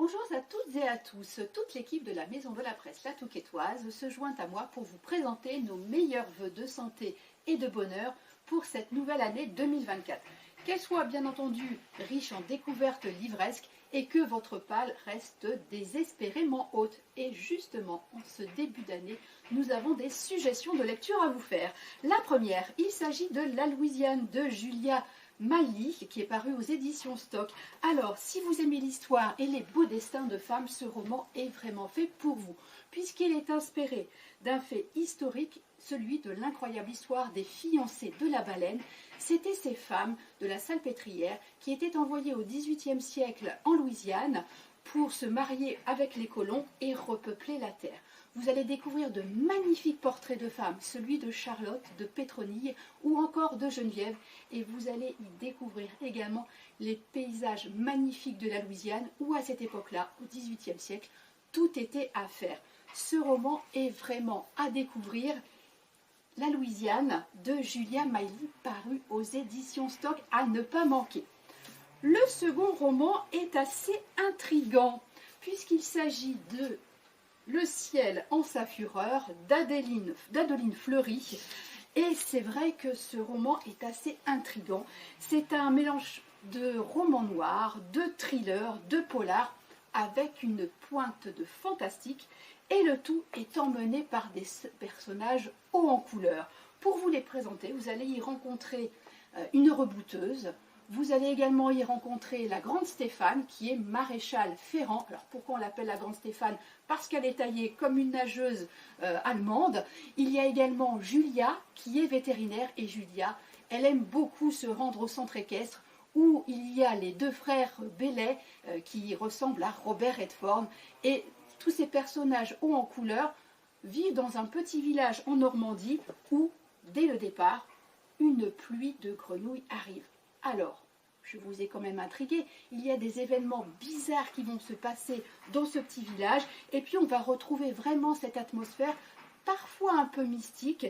Bonjour à toutes et à tous. Toute l'équipe de la Maison de la Presse La Touquetoise se joint à moi pour vous présenter nos meilleurs vœux de santé et de bonheur pour cette nouvelle année 2024. Qu'elle soit bien entendu riche en découvertes livresques et que votre palle reste désespérément haute. Et justement, en ce début d'année, nous avons des suggestions de lecture à vous faire. La première, il s'agit de La Louisiane de Julia Mailly, qui est paru aux éditions Stock. Alors, si vous aimez l'histoire et les beaux destins de femmes, ce roman est vraiment fait pour vous, puisqu'il est inspiré d'un fait historique, celui de l'incroyable histoire des fiancées de la baleine. C'étaient ces femmes de la Salpêtrière qui étaient envoyées au XVIIIe siècle en Louisiane pour se marier avec les colons et repeupler la terre. Vous allez découvrir de magnifiques portraits de femmes, celui de Charlotte, de Pétronille ou encore de Geneviève. Et vous allez y découvrir également les paysages magnifiques de la Louisiane où à cette époque-là, au XVIIIe siècle, tout était à faire. Ce roman est vraiment à découvrir. La Louisiane de Julia Mailly, paru aux éditions Stock, à ne pas manquer. Le second roman est assez intrigant puisqu'il s'agit de Le ciel en sa fureur d'Adeline Fleury. Et c'est vrai que ce roman est assez intrigant. C'est un mélange de roman noir, de thriller, de polar, avec une pointe de fantastique. Et le tout est emmené par des personnages hauts en couleur. Pour vous les présenter, vous allez y rencontrer une rebouteuse. Vous allez également y rencontrer la Grande Stéphane, qui est maréchale Ferrand. Alors pourquoi on l'appelle la Grande Stéphane? Parce qu'elle est taillée comme une nageuse allemande. Il y a également Julia, qui est vétérinaire. Et Julia, elle aime beaucoup se rendre au centre équestre, où il y a les deux frères Bellet, qui ressemblent à Robert Redford. Et tous ces personnages hauts en couleur vivent dans un petit village en Normandie, où, dès le départ, une pluie de grenouilles arrive. Alors, je vous ai quand même intrigué, il y a des événements bizarres qui vont se passer dans ce petit village, et puis on va retrouver vraiment cette atmosphère parfois un peu mystique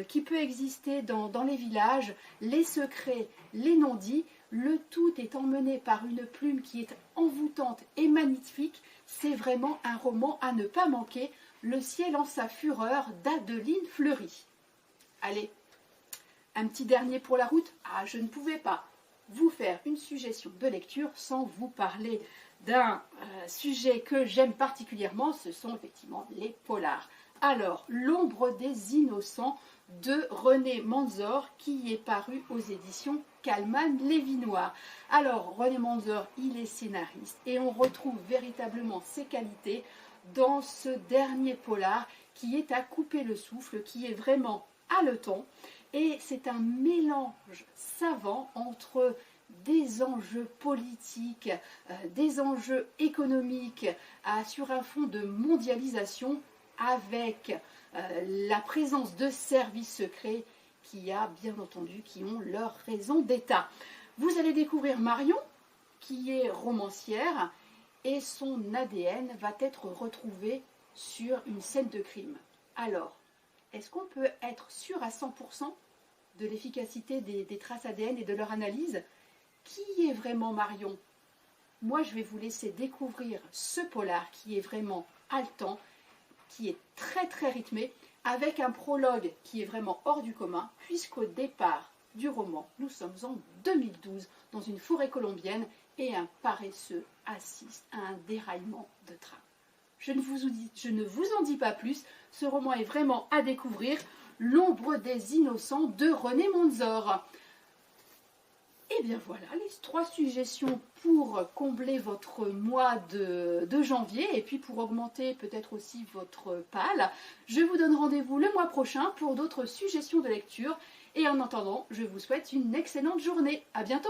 qui peut exister dans les villages, les secrets, les non-dits. Le tout est emmené par une plume qui est envoûtante et magnifique. C'est vraiment un roman à ne pas manquer, Le ciel en sa fureur d'Adeline Fleury. Allez, un petit dernier pour la route. Ah, je ne pouvais pas vous faire une suggestion de lecture sans vous parler d'un sujet que j'aime particulièrement, ce sont effectivement les polars. Alors, L'ombre des innocents de René Manzor, qui est paru aux éditions Calman Lévy-Noir. Alors, René Manzor, il est scénariste et on retrouve véritablement ses qualités dans ce dernier polar qui est à couper le souffle, qui est vraiment haletant. Et c'est un mélange savant entre des enjeux politiques, des enjeux économiques, sur un fond de mondialisation, avec la présence de services secrets qui ont leur raison d'État. Vous allez découvrir Marion, qui est romancière, et son ADN va être retrouvé sur une scène de crime. Alors, est-ce qu'on peut être sûr à 100% de l'efficacité des traces ADN et de leur analyse? Qui est vraiment Marion? Moi, je vais vous laisser découvrir ce polar qui est vraiment haletant, qui est très très rythmé, avec un prologue qui est vraiment hors du commun, puisqu'au départ du roman, nous sommes en 2012, dans une forêt colombienne, et un paresseux assiste à un déraillement de train. Je ne vous en dis pas plus, ce roman est vraiment à découvrir, L'ombre des innocents de René Manzor. Et bien voilà, les 3 suggestions pour combler votre mois de janvier et puis pour augmenter peut-être aussi votre palle. Je vous donne rendez-vous le mois prochain pour d'autres suggestions de lecture. Et en attendant, je vous souhaite une excellente journée. À bientôt!